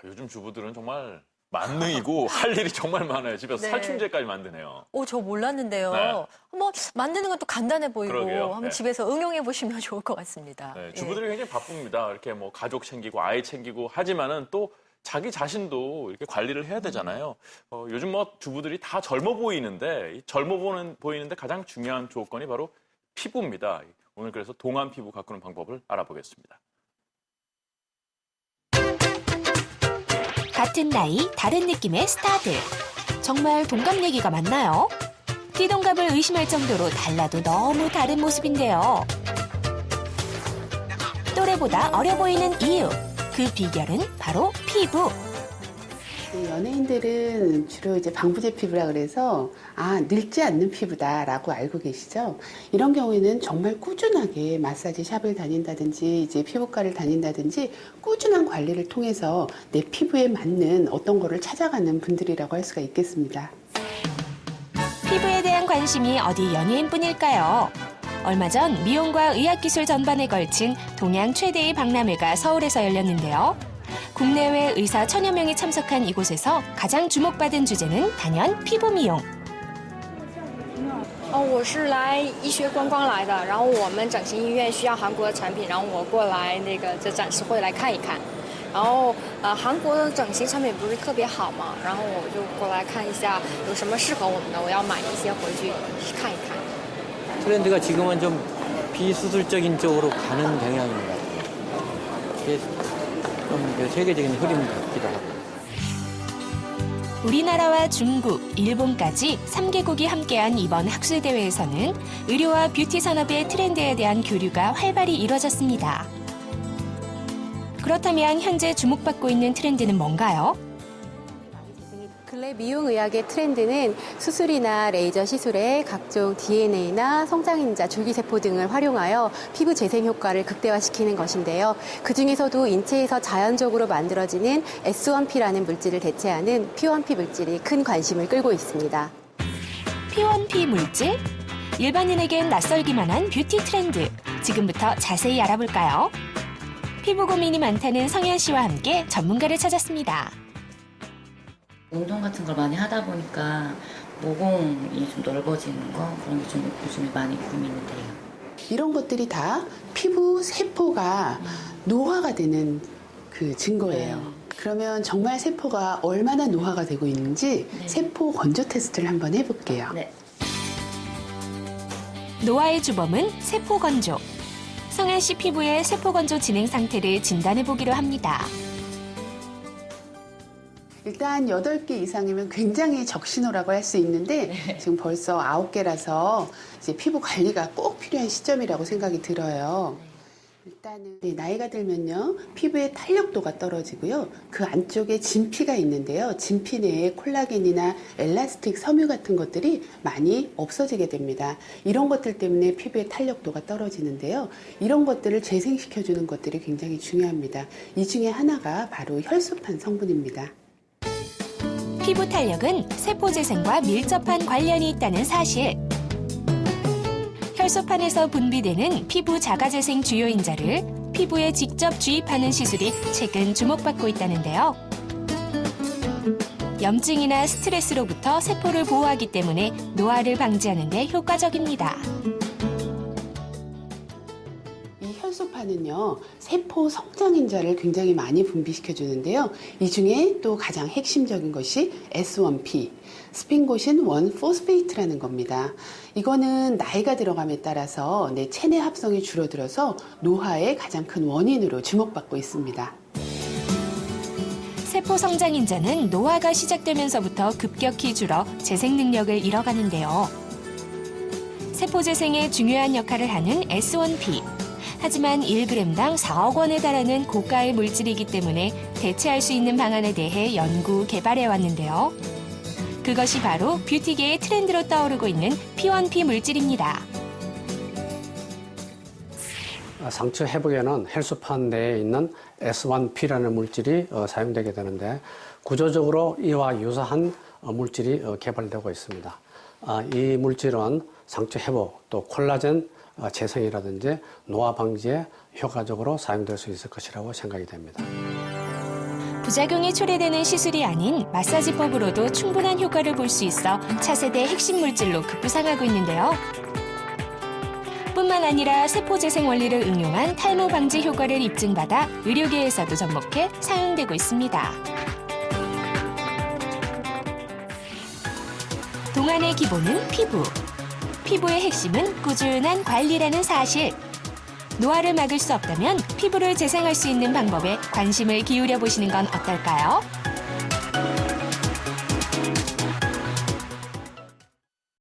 요즘 주부들은 정말 만능이고 할 일이 정말 많아요. 집에서 네. 살충제까지 만드네요. 저 몰랐는데요. 네. 뭐 만드는 건 또 간단해 보이고 그러게요. 한번 네. 집에서 응용해 보시면 좋을 것 같습니다. 네, 예. 주부들이 굉장히 바쁩니다. 이렇게 뭐 가족 챙기고 아이 챙기고 하지만은 또 자기 자신도 이렇게 관리를 해야 되잖아요. 요즘 뭐 주부들이 다 젊어 보이는데 이 젊어 보이는데 가장 중요한 조건이 바로 피부입니다. 오늘 그래서 동안 피부 가꾸는 방법을 알아보겠습니다. 같은 나이, 다른 느낌의 스타들. 정말 동갑 얘기가 맞나요? 띠동갑을 의심할 정도로 달라도 너무 다른 모습인데요. 또래보다 어려 보이는 이유. 그 비결은 바로 피부. 연예인들은 주로 이제 방부제 피부라 그래서 늙지 않는 피부다라고 알고 계시죠? 이런 경우에는 정말 꾸준하게 마사지 샵을 다닌다든지 이제 피부과를 다닌다든지 꾸준한 관리를 통해서 내 피부에 맞는 어떤 거를 찾아가는 분들이라고 할 수가 있겠습니다. 피부에 대한 관심이 어디 연예인뿐일까요? 얼마 전 미용과 의학기술 전반에 걸친 동양 최대의 박람회가 서울에서 열렸는데요. 국내외 의사 1000여 명이 참석한 이곳에서 가장 주목받은 주제는 단연 피부 미용. 我是来医学观光来的，然后我们整形医院需要韩国的产品，然后我过来这展示会来看一看。然后韩国的整形产品不是特别好嘛，然后我就過来看一下有什么适合我们的，我要买一些回去看一看。 트렌드가 지금은 좀 비수술적인 쪽으로 가는 경향인 것 같아요. 이게 좀 세계적인 흐름 같기도 하고. 우리나라와 중국, 일본까지 3개국이 함께한 이번 학술대회에서는 의료와 뷰티 산업의 트렌드에 대한 교류가 활발히 이뤄졌습니다. 그렇다면 현재 주목받고 있는 트렌드는 뭔가요? 근래 미용의학의 트렌드는 수술이나 레이저 시술에 각종 DNA나 성장인자, 줄기세포 등을 활용하여 피부 재생 효과를 극대화시키는 것인데요. 그중에서도 인체에서 자연적으로 만들어지는 S1P라는 물질을 대체하는 P1P 물질이 큰 관심을 끌고 있습니다. P1P 물질? 일반인에겐 낯설기만 한 뷰티 트렌드. 지금부터 자세히 알아볼까요? 피부 고민이 많다는 성현 씨와 함께 전문가를 찾았습니다. 운동 같은 걸 많이 하다 보니까 모공이 좀 넓어지는 거 그런 게 좀 요즘에 많이 고민이 돼요. 이런 것들이 다 피부 세포가 노화가 되는 그 증거예요. 그러면 정말 세포가 얼마나 노화가 되고 있는지 세포 건조 테스트를 한번 해볼게요. 네. 노화의 주범은 세포 건조. 성현 씨 피부의 세포 건조 진행 상태를 진단해 보기로 합니다. 일단 8개 이상이면 굉장히 적신호라고 할 수 있는데 지금 벌써 9개라서 이제 피부 관리가 꼭 필요한 시점이라고 생각이 들어요. 일단은 나이가 들면요, 피부의 탄력도가 떨어지고요. 그 안쪽에 진피가 있는데요. 진피 내에 콜라겐이나 엘라스틱 섬유 같은 것들이 많이 없어지게 됩니다. 이런 것들 때문에 피부의 탄력도가 떨어지는데요. 이런 것들을 재생시켜주는 것들이 굉장히 중요합니다. 이 중에 하나가 바로 혈소판 성분입니다. 피부 탄력은 세포 재생과 밀접한 관련이 있다는 사실. 혈소판에서 분비되는 피부 자가재생 주요인자를 피부에 직접 주입하는 시술이 최근 주목받고 있다는데요. 염증이나 스트레스로부터 세포를 보호하기 때문에 노화를 방지하는 데 효과적입니다. 이 혈소판은요, 세포 성장인자를 굉장히 많이 분비시켜 주는데요. 이 중에 또 가장 핵심적인 것이 S1P, 스핑고신 1포스페이트라는 겁니다. 이거는 나이가 들어감에 따라서 내 체내 합성이 줄어들어서 노화의 가장 큰 원인으로 주목받고 있습니다. 세포 성장인자는 노화가 시작되면서부터 급격히 줄어 재생 능력을 잃어가는데요. 세포 재생에 중요한 역할을 하는 S1P. 하지만 1g당 4억 원에 달하는 고가의 물질이기 때문에 대체할 수 있는 방안에 대해 연구, 개발해 왔는데요. 그것이 바로 뷰티계의 트렌드로 떠오르고 있는 P1P 물질입니다. 상처 회복에는 혈소판 내에 있는 S1P라는 물질이 사용되게 되는데 구조적으로 이와 유사한 물질이 개발되고 있습니다. 이 물질은 상처 회복, 또 콜라겐 재생이라든지 노화 방지에 효과적으로 사용될 수 있을 것이라고 생각이 됩니다. 부작용이 초래되는 시술이 아닌 마사지법으로도 충분한 효과를 볼 수 있어 차세대 핵심 물질로 급부상하고 있는데요. 뿐만 아니라 세포재생 원리를 응용한 탈모 방지 효과를 입증받아 의료계에서도 접목해 사용되고 있습니다. 동안의 기본은 피부. 피부의 핵심은 꾸준한 관리라는 사실. 노화를 막을 수 없다면 피부를 재생할 수 있는 방법에 관심을 기울여 보시는 건 어떨까요?